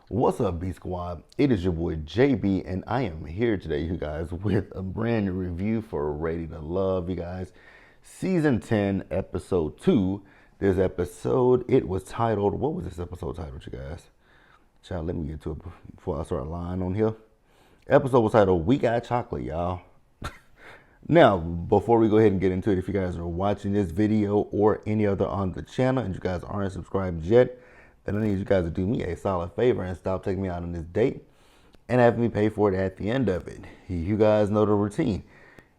What's up, B Squad? It is your boy JB, and I am here today, you guys, with a brand new review for Ready to Love, you guys. Season 10, Episode 2. This episode, it was titled, what was this episode titled, you guys? Child, let me get to it before I start lying on here. Episode was titled, We Got Chocolate, y'all. Now, before we go ahead and get into it, if you guys are watching this video or any other on the channel and you guys aren't subscribed yet, then I need you guys to do me a solid favor and stop taking me out on this date and have me pay for it at the end of it. You guys know the routine.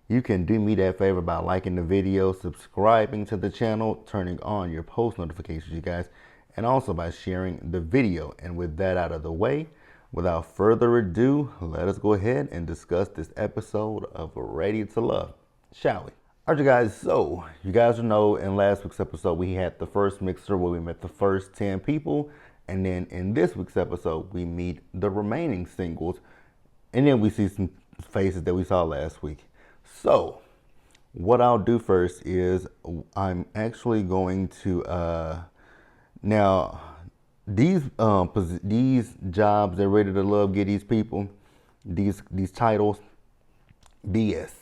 You can do me that favor by liking the video, subscribing to the channel, turning on your post notifications, you guys, and also by sharing the video. And with that out of the way, without further ado, let us go ahead and discuss this episode of Ready to Love, shall we? All right, you guys, so you guys know in last week's episode, we had the first mixer where we met the first 10 people. And then in this week's episode, we meet the remaining singles. And then we see some faces that we saw last week. So what I'll do first is I'm actually going to, now these jobs that Ready to Love get these people, these titles, BS.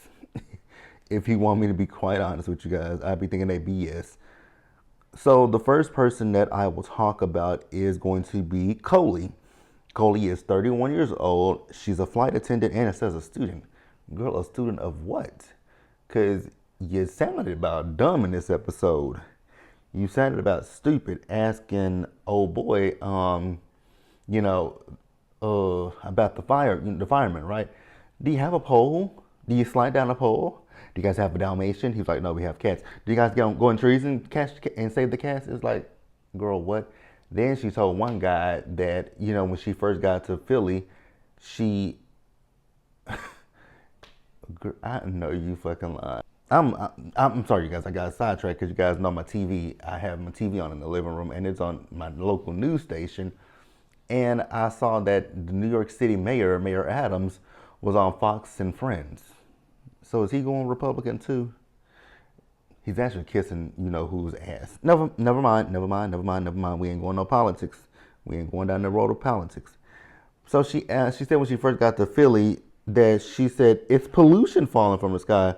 If you want me to be quite honest with you guys, I'd be thinking they BS. So the first person that I will talk about is going to be Coley. Coley is 31 years old. She's a flight attendant and it says a student. Girl, a student of what? Because you sounded about dumb in this episode. You sounded about stupid asking old boy, about the fireman, right? Do you have a pole? Do you slide down a pole? Do you guys have a Dalmatian? He was like, no, we have cats. Do you guys go in trees and save the cats? It's like, girl, what? Then she told one guy that, when she first got to Philly, I know you fucking lying. I'm sorry, you guys. I got sidetracked because you guys know my TV. I have my TV on in the living room, and it's on my local news station. And I saw that the New York City mayor, Mayor Adams, was on Fox and Friends. So is he going Republican too? He's actually kissing, whose ass. Never mind. We ain't going no politics. We ain't going down the road of politics. So she said when she first got to Philly that she said it's pollution falling from the sky,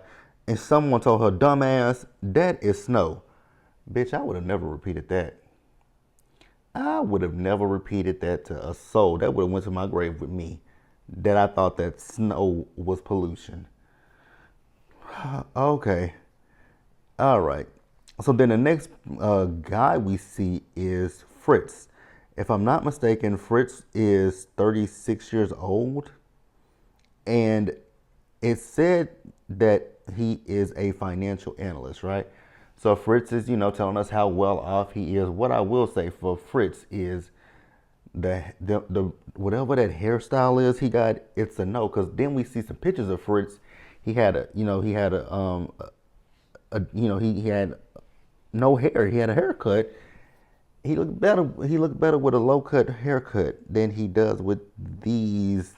and someone told her, dumbass, that is snow. Bitch, I would have never repeated that. I would have never repeated that to a soul. That would have went to my grave with me. That I thought that snow was pollution. Okay. All right. So then the next guy we see is Fritz. If I'm not mistaken, Fritz is 36 years old. And it said that he is a financial analyst, right? So Fritz is, telling us how well off he is. What I will say for Fritz is the whatever that hairstyle is he got, it's a no. Because then we see some pictures of Fritz. He had he had no hair. He had a haircut. He looked better. He looked better with a low cut haircut than he does with these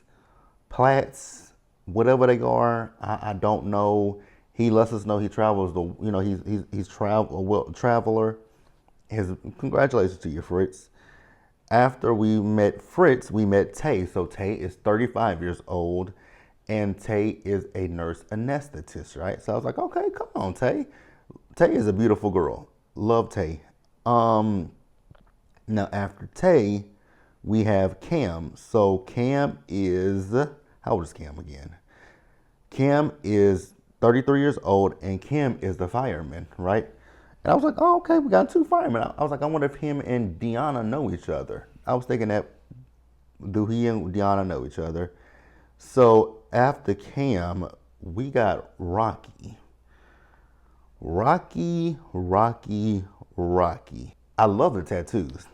plaits, whatever they are. I don't know. He lets us know he travels he's traveler. Congratulations to you, Fritz. After we met Fritz, we met Tay. So Tay is 35 years old. And Tay is a nurse anesthetist, right? So I was like, okay, come on, Tay. Tay is a beautiful girl. Love Tay. Now after Tay, we have Cam. So Cam is, how old is Cam again? Cam is 33 years old, and Cam is the fireman, right? And I was like, oh, okay, we got two firemen. I was like, I wonder if him and Deanna know each other. I was thinking that, do he and Deanna know each other? So after Cam, we got Rocky. Rocky. I love the tattoos.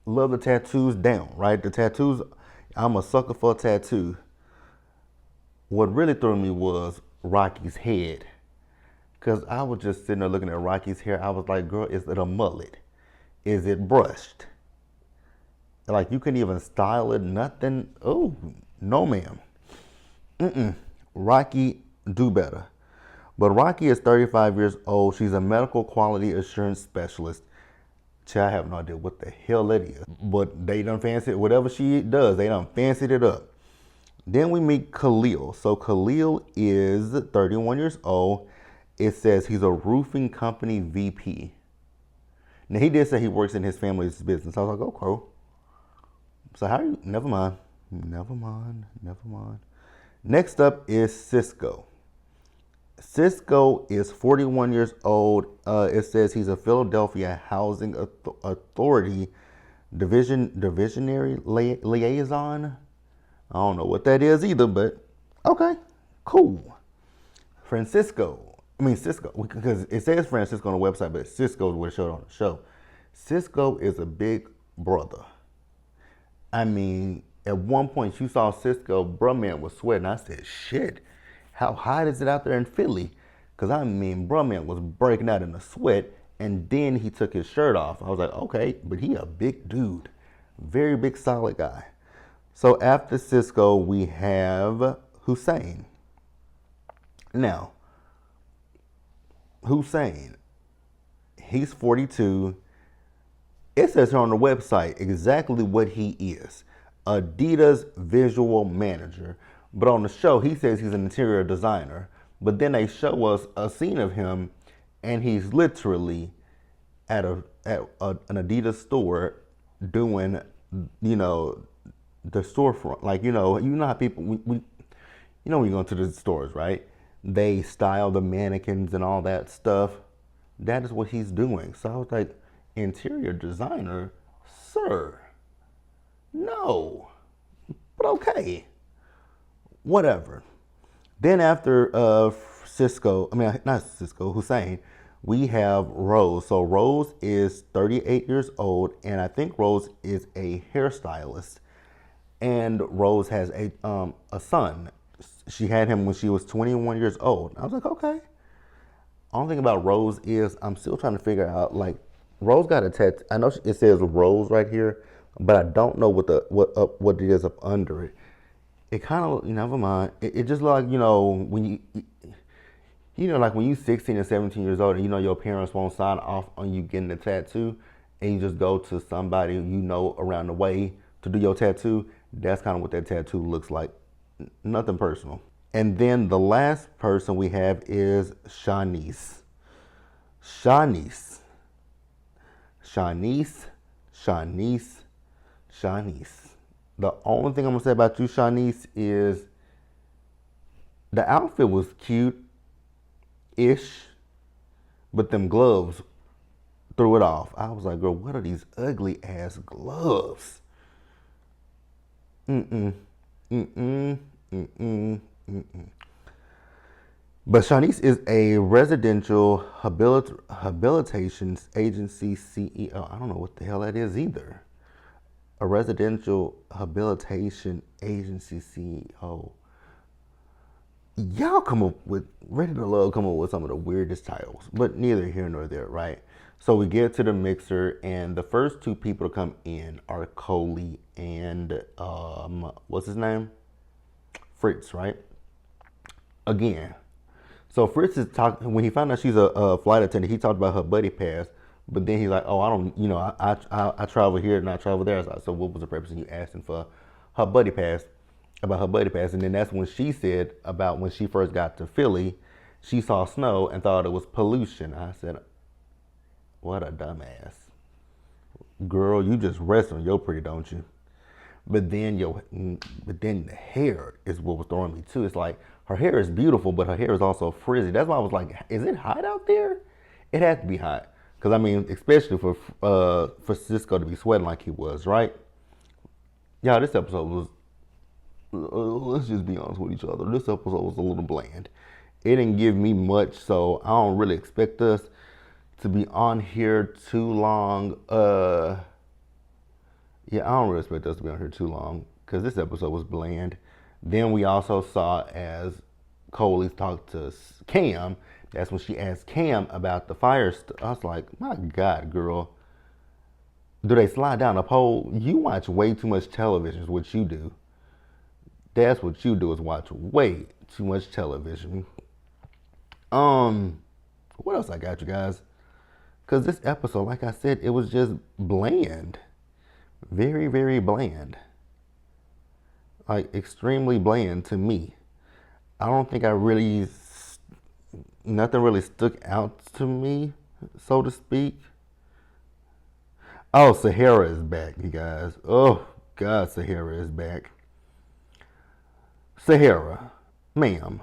Love the tattoos down, right? The tattoos, I'm a sucker for a tattoo. What really threw me was Rocky's head. Because I was just sitting there looking at Rocky's hair. I was like, girl, is it a mullet? Is it brushed? Like, you couldn't even style it, nothing. Oh, no, ma'am. Rocky, do better. But Rocky is 35 years old. She's a medical quality assurance specialist. I have no idea what the hell that is. But they done fancy it. Whatever she does, they done fancied it up. Then we meet Khalil. So Khalil is 31 years old. It says he's a roofing company VP. Now he did say he works in his family's business. I was like, oh, cool. So how are you? Never mind. Never mind. Never mind. Next up is Cisco. Cisco is 41 years old. It says he's a Philadelphia Housing Authority divisionary liaison. I don't know what that is either, but okay, cool. Cisco, because it says Francisco on the website, but Cisco is what it showed on the show. Cisco is a big brother. I mean, at one point you saw Cisco, bruh man was sweating. I said, shit, how hot is it out there in Philly? Because I mean, bruh man was breaking out in a sweat, and then he took his shirt off. I was like, okay, but he a big dude. Very big, solid guy. So after Cisco, we have Hussein. Now, Hussein, he's 42. It says here on the website exactly what he is. Adidas visual manager. But on the show, he says he's an interior designer. But then they show us a scene of him, and he's literally at an Adidas store doing, the storefront. Like, you know how people, when you go into the stores, right? They style the mannequins and all that stuff. That is what he's doing. So I was like, interior designer, sir? No. But okay. Whatever. Then after Hussein, we have Rose. So Rose is 38 years old, and I think Rose is a hairstylist. And Rose has a son. She had him when she was 21 years old. I was like, okay. Only thing about Rose is I'm still trying to figure out, like, Rose got a tattoo. I know it says Rose right here, but I don't know what it is up under it. It kind of, never mind. It just like, when like when you 16 and 17 years old and your parents won't sign off on you getting a tattoo, and you just go to somebody around the way to do your tattoo. That's kind of what that tattoo looks like. Nothing personal. And then the last person we have is Shanice. Shanice. The only thing I'm gonna say about you, Shanice, is the outfit was cute-ish, but them gloves threw it off. I was like, girl, what are these ugly ass gloves? But Shanice is a residential habilitation agency CEO. I don't know what the hell that is either. A residential habilitation agency CEO. Y'all Ready to Love come up with some of the weirdest titles, but neither here nor there, right? So we get to the mixer, and the first two people to come in are Coley and what's his name? Fritz, right? Again. So Fritz is talking, when he found out she's a flight attendant, he talked about her buddy pass, but then he's like, oh, I don't, I travel here and I travel there. So what was the purpose of you asking for her buddy pass, about her buddy pass? And then that's when she said about when she first got to Philly, she saw snow and thought it was pollution. I said, what a dumbass. Girl, you just rest on your pretty, don't you? But then the hair is what was throwing me too. It's like her hair is beautiful, but her hair is also frizzy. That's why I was like, is it hot out there? It has to be hot. Because I mean, especially for Cisco to be sweating like he was, right? Yeah, this episode was, let's just be honest with each other. This episode was a little bland. It didn't give me much, so I don't really expect us to be on here too long. Yeah, I don't really expect us to be on here too long because this episode was bland. Then we also saw as Coley talked to Cam, that's when she asked Cam about the fire stuff. I was like, my God, girl. Do they slide down a pole? You watch way too much television is what you do. That's what you do, is watch way too much television. What else I got, you guys? Because this episode, like I said, it was just bland. Very, very bland. Like, extremely bland to me. I don't think nothing really stuck out to me, so to speak. Oh, Sahara is back, you guys. Oh, God, Sahara is back. Sahara, ma'am,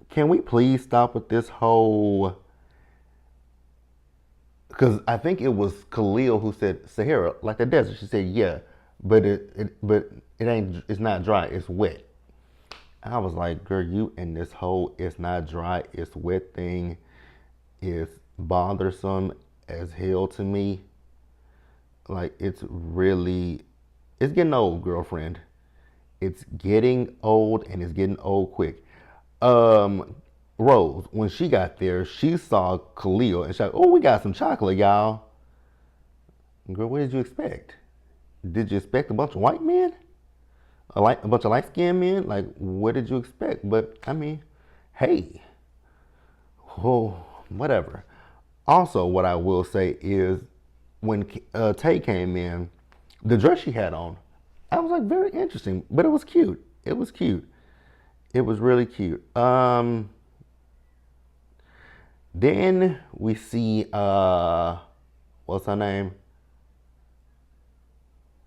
can we please stop with this whole. Because I think it was Khalil who said, Sahara, like the desert. She said, yeah, but it ain't, it's not dry, it's wet. I was like, girl, you and this whole it's not dry, it's wet thing is bothersome as hell to me. Like, it's getting old, girlfriend. It's getting old, and it's getting old quick. Um, Rose, when she got there, she saw Khalil and she's like, oh, we got some chocolate, y'all. Girl, what did you expect? Did you expect a bunch of white men? A bunch of light skinned men? Like, what did you expect? But, I mean, hey, oh, whatever. Also, what I will say is when Tay came in, the dress she had on, I was like, very interesting, but it was cute. It was cute. It was really cute. Then we see, what's her name?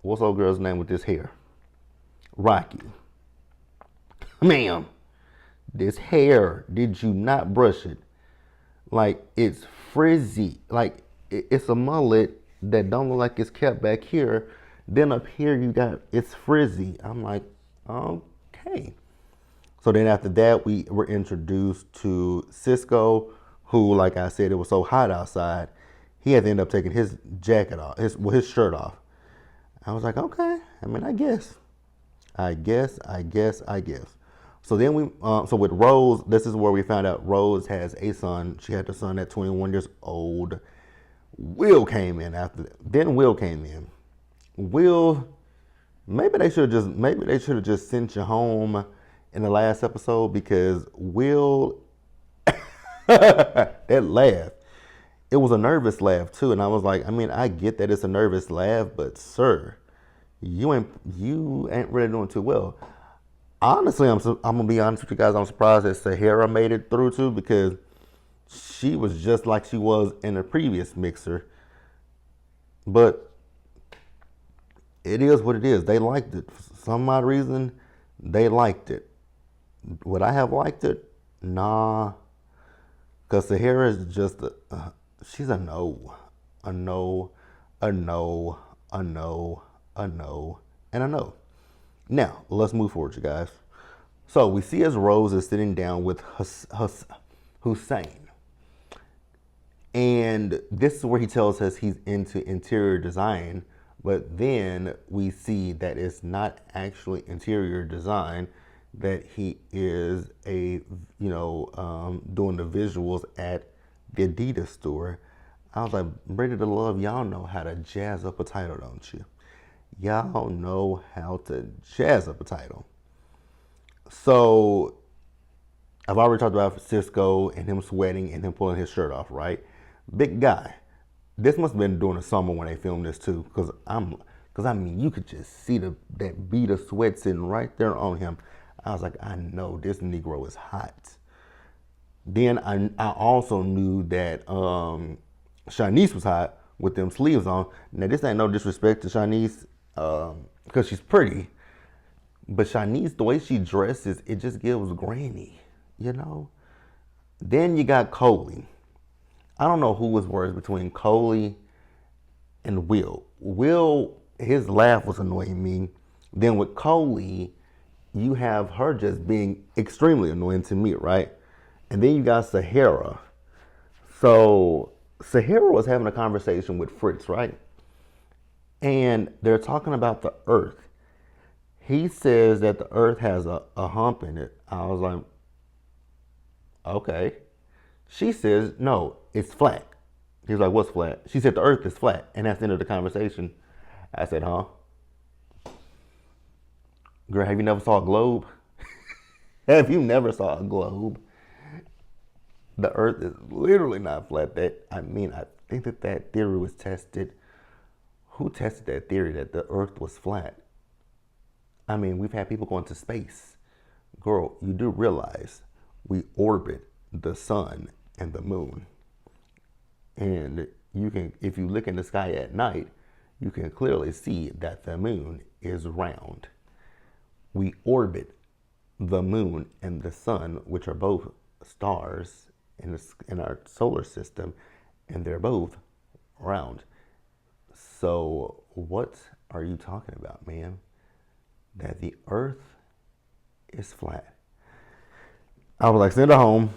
What's old girl's name with this hair? Rocky. Ma'am, this hair, did you not brush it? Like, it's frizzy. Like, it's a mullet that don't look like it's kept back here. Then up here you got, it's frizzy. I'm like, okay. So then after that, we were introduced to Cisco, who, like I said, it was so hot outside, he had to end up taking his jacket off, his shirt off. I was like, okay. I mean, I guess. So then so with Rose, this is where we found out Rose has a son. She had a son at 21 years old. Will came in after that. Then Will came in. Will, maybe they should have just sent you home in the last episode, because Will, that laugh, it was a nervous laugh too. And I was like, I mean, I get that it's a nervous laugh, but sir, you ain't really doing too well. Honestly, I'm gonna be honest with you guys. I'm surprised that Sahara made it through too, because she was just like she was in the previous mixer. But it is what it is. They liked it for some odd reason. They liked it. Would I have liked it? Nah, because Sahara is just she's a no, a no, a no, a no, a no, and a no. Now, let's move forward, you guys. So we see as Rose is sitting down with Hussein. And this is where he tells us he's into interior design. But then we see that it's not actually interior design, that he is doing the visuals at the Adidas store. I was like, Ready to Love, y'all know how to jazz up a title, don't you? Y'all know how to jazz up a title. So I've already talked about Cisco and him sweating and him pulling his shirt off, right? Big guy. This must have been during the summer when they filmed this too, because I mean, you could just see that bead of sweat sitting right there on him. I was like, I know this Negro is hot. Then I also knew that Shanice was hot with them sleeves on. Now, this ain't no disrespect to Shanice, because she's pretty. But Shanice, the way she dresses, it just gives granny, you know? Then you got Coley. I don't know who was worse between Coley and Will. Will, his laugh was annoying me. Then with Coley, you have her just being extremely annoying to me, right? And then you got Sahara. So Sahara was having a conversation with Fritz, right? And they're talking about the earth. He says that the earth has a hump in it. I was like, okay. She says, no, it's flat. He was like, what's flat? She said, the earth is flat. And that's the end of the conversation. I said, huh? Girl, have you never saw a globe? Have you never saw a globe? The earth is literally not flat. think that that theory was tested. Who tested that theory that the Earth was flat? I mean, we've had people going to space. Girl, you do realize we orbit the sun and the moon. And you can, if you look in the sky at night, you can clearly see that the moon is round. We orbit the moon and the sun, which are both stars in our solar system, and they're both round. So what are you talking about, man? That the earth is flat. I was like, send her home.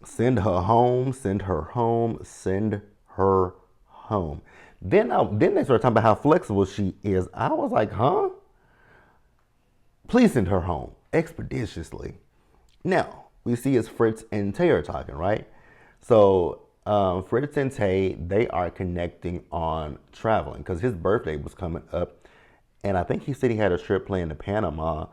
Send her home. Send her home. Send her home. Then they started talking about how flexible she is. I was like, huh? Please send her home expeditiously. Now, we see it's Fritz and Tay are talking, right? So Fritz and Tay, they are connecting on traveling because his birthday was coming up. And I think he said he had a trip planned to Panama,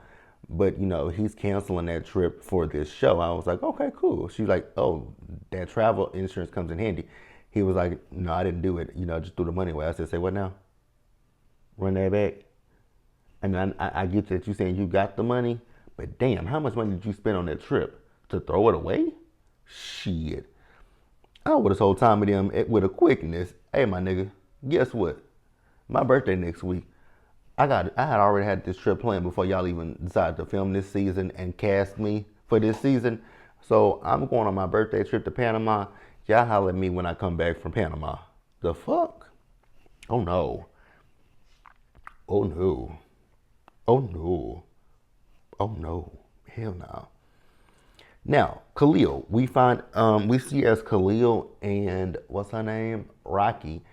but he's canceling that trip for this show. I was like, okay, cool. She's like, oh, that travel insurance comes in handy. He was like, no, I didn't do it. Just threw the money away. I said, say what now? Run that back. I mean, I get that you saying you got the money, but damn, how much money did you spend on that trip to throw it away? Shit. I would have told Tommy them with a quickness, hey, my nigga, guess what? My birthday next week. I had already had this trip planned before y'all even decided to film this season and cast me for this season. So I'm going on my birthday trip to Panama. Y'all holler at me when I come back from Panama. The fuck? Oh no. Oh no. Oh no. Oh no. Hell no. Now, Khalil, we see as Khalil and what's her name? Rocky,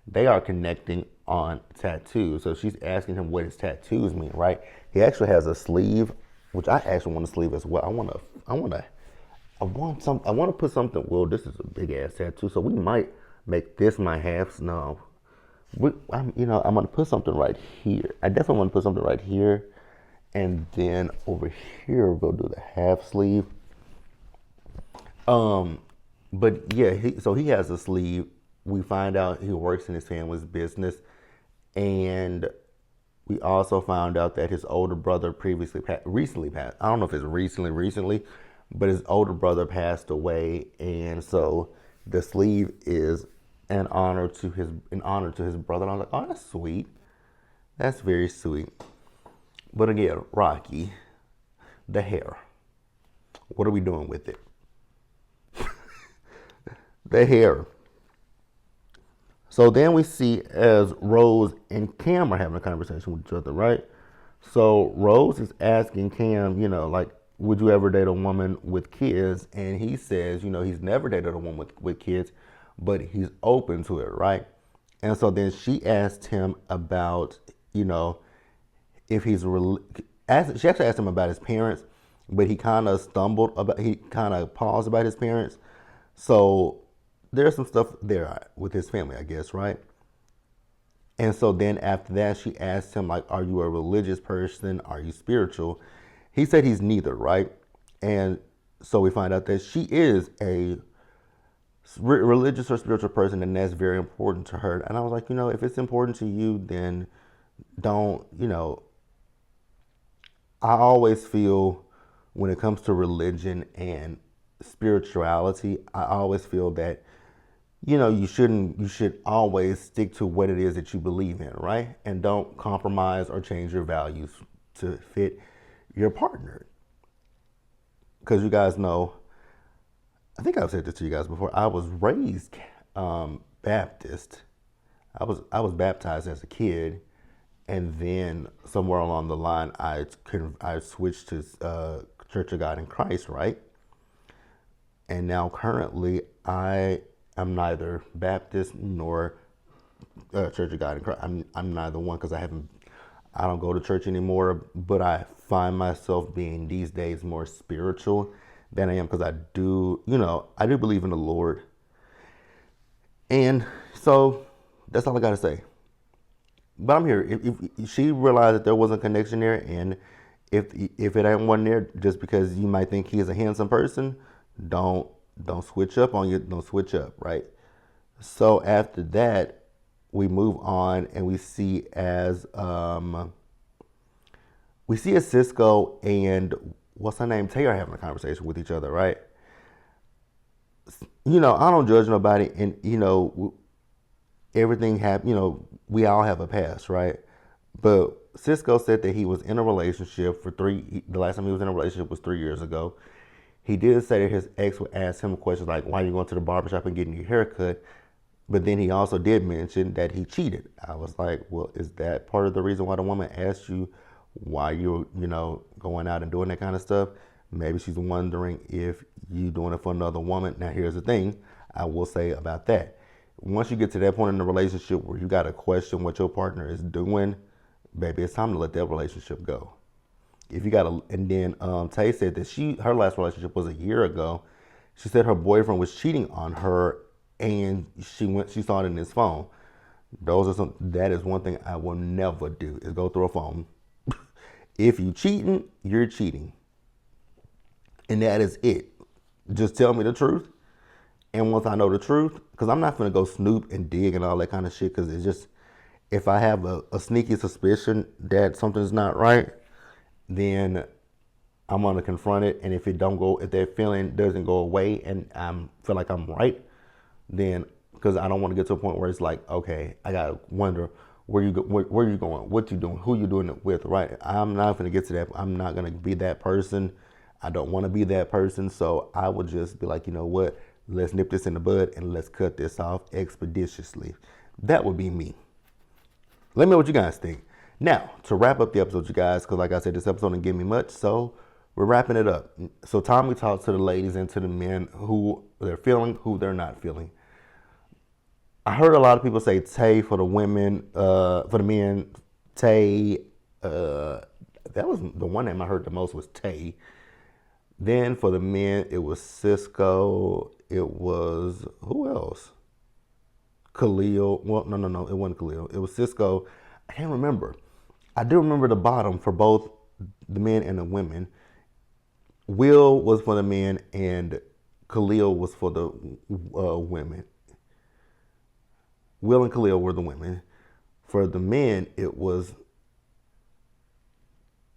they are connecting on tattoos. So she's asking him what his tattoos mean, right? He actually has a sleeve, which I actually want a sleeve as well. I want to put something. Well, this is a big ass tattoo, so we might make this my half. No, I'm gonna put something right here. I definitely want to put something right here, and then over here we'll do the half sleeve. But yeah, he has a sleeve. We find out he works in his family's business, and we also found out that his older brother recently passed. I don't know if it's recently, but his older brother passed away, and so the sleeve is in honor to his brother. And I was like, oh, that's sweet. That's very sweet. But again, Rocky, the hair. What are we doing with it? The hair. So then we see as Rose and Cam are having a conversation with each other, right? So Rose is asking Cam, like, would you ever date a woman with kids? And he says, he's never dated a woman with kids, but he's open to it, right? And so then she asked him about, if he's she actually asked him about his parents, but he kind of paused about his parents. So there's some stuff there with his family, I guess, right? And so then after that, she asked him, like, are you a religious person? Are you spiritual? He said he's neither, right? And so we find out that she is a religious or spiritual person, and that's very important to her. And I was like, if it's important to you, then don't, I always feel when it comes to religion and spirituality, I always feel that you should always stick to what it is that you believe in, right? And don't compromise or change your values to fit your partner. Because you guys know, I think I've said this to you guys before, I was raised Baptist. I was baptized as a kid, and then somewhere along the line I switched to Church of God in Christ, right? And now currently I'm neither Baptist nor Church of God in Christ. I'm neither one because I don't go to church anymore. But I find myself being these days more spiritual than I am because I do believe in the Lord. And so that's all I gotta say. But I'm here. If she realized that there was a connection there, and if it ain't one there, just because you might think he is a handsome person, don't switch up on you. Don't switch up, right? So after that, we move on and we see as Cisco and what's her name, Tay are having a conversation with each other, right? I don't judge nobody, and everything happened. We all have a past, right? But Cisco said that he was in a relationship for three. The last time he was in a relationship was 3 years ago. He did say that his ex would ask him questions like, "Why are you going to the barbershop and getting your hair cut?" But then he also did mention that he cheated. I was like, "Well, is that part of the reason why the woman asked you why you're, going out and doing that kind of stuff? Maybe she's wondering if you doing it for another woman." Now, here's the thing I will say about that. Once you get to that point in the relationship where you got to question what your partner is doing, baby, it's time to let that relationship go. If you got to, and then Tay said that her last relationship was a year ago. She said her boyfriend was cheating on her, and she saw it in his phone. That is one thing I will never do is go through a phone. If you cheating, you're cheating, and that is it. Just tell me the truth, and once I know the truth, because I'm not gonna go snoop and dig and all that kind of shit, because it's just, if I have a sneaky suspicion that something's not right, then I'm gonna confront it. And if that feeling doesn't go away, and I feel like I'm right, then, because I don't want to get to a point where it's like, okay, I gotta wonder where you going, what you doing, who you doing it with, right? I'm not gonna get to that. I'm not gonna be that person. I don't want to be that person. So I would just be like, you know what? Let's nip this in the bud and let's cut this off expeditiously. That would be me. Let me know what you guys think. Now, to wrap up the episode, you guys, because like I said, this episode didn't give me much, so we're wrapping it up. So Tommy talks to the ladies and to the men who they're feeling, who they're not feeling. I heard a lot of people say Tay for the women, for the men, Tay. That was the one name I heard the most was Tay. Then for the men, it was Cisco. It was, who else? Khalil. Well, no, it wasn't Khalil. It was Cisco. I can't remember. I do remember the bottom for both the men and the women. Will was for the men and Khalil was for the women. Will and Khalil were the women. For the men, it was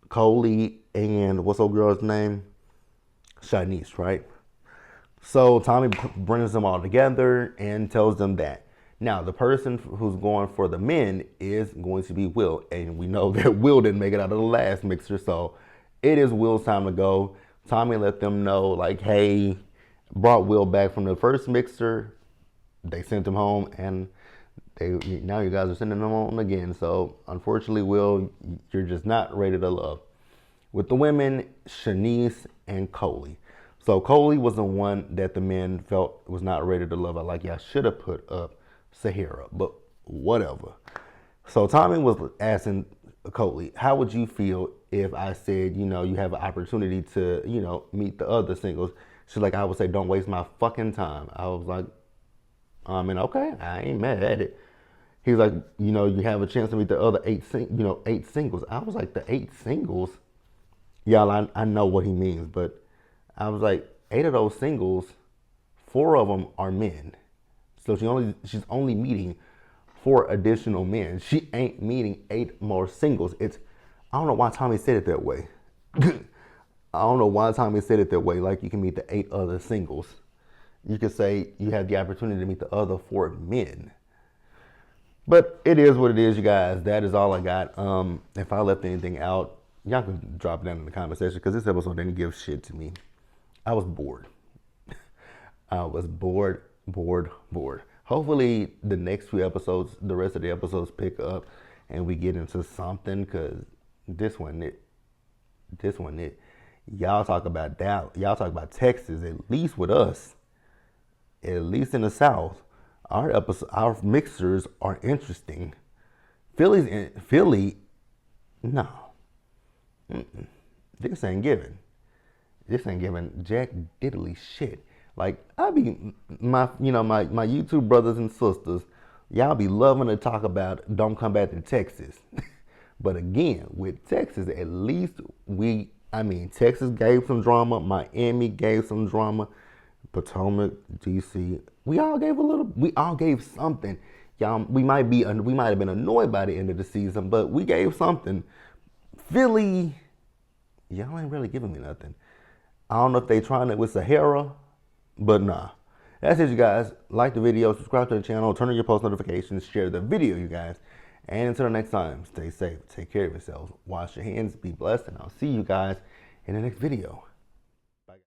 Coley and what's old girl's name? Shanice, right? So Tommy brings them all together and tells them that. Now, the person who's going for the men is going to be Will. And we know that Will didn't make it out of the last mixer. So it is Will's time to go. Tommy let them know, like, hey, brought Will back from the first mixer. They sent him home. And now you guys are sending them home again. So unfortunately, Will, you're just not ready to love. With the women, Shanice and Coley. So Coley was the one that the men felt was not ready to love. I like, y'all should have put up Sahara, but whatever. So Tommy was asking Coley, how would you feel if I said, you have an opportunity to, meet the other singles? She's like, I would say, don't waste my fucking time. I was like, okay, I ain't mad at it. He's like, you have a chance to meet the other eight singles. I was like, the 8 singles? Y'all, I know what he means, but I was like, 8 of those singles, 4 of them are men. So she's only meeting 4 additional men. She ain't meeting 8 more singles. I don't know why Tommy said it that way. I don't know why Tommy said it that way. Like, you can meet the 8 other singles. You could say you have the opportunity to meet the other 4 men. But it is what it is, you guys. That is all I got. If I left anything out, y'all can drop it down in the comment section, because this episode didn't give shit to me. I was bored. I was bored. Hopefully the next few episodes, the rest of the episodes pick up and we get into something, because this one it. Y'all talk about Dallas. Y'all talk about Texas, at least with us. At least in the South. Our mixers are interesting. Philly, no. This ain't giving jack diddly shit. Like, I be my YouTube brothers and sisters, y'all be loving to talk about don't come back to Texas. But again, with Texas, at least Texas gave some drama, Miami gave some drama, Potomac, DC, we all gave a little. We all gave something. Y'all, we might have been annoyed by the end of the season, but we gave something. Philly, y'all ain't really giving me nothing. I don't know if they trying it with Sahara, but nah. That's it, you guys. Like the video, subscribe to the channel, turn on your post notifications, share the video, you guys. And until the next time, stay safe, take care of yourselves, wash your hands, be blessed, and I'll see you guys in the next video.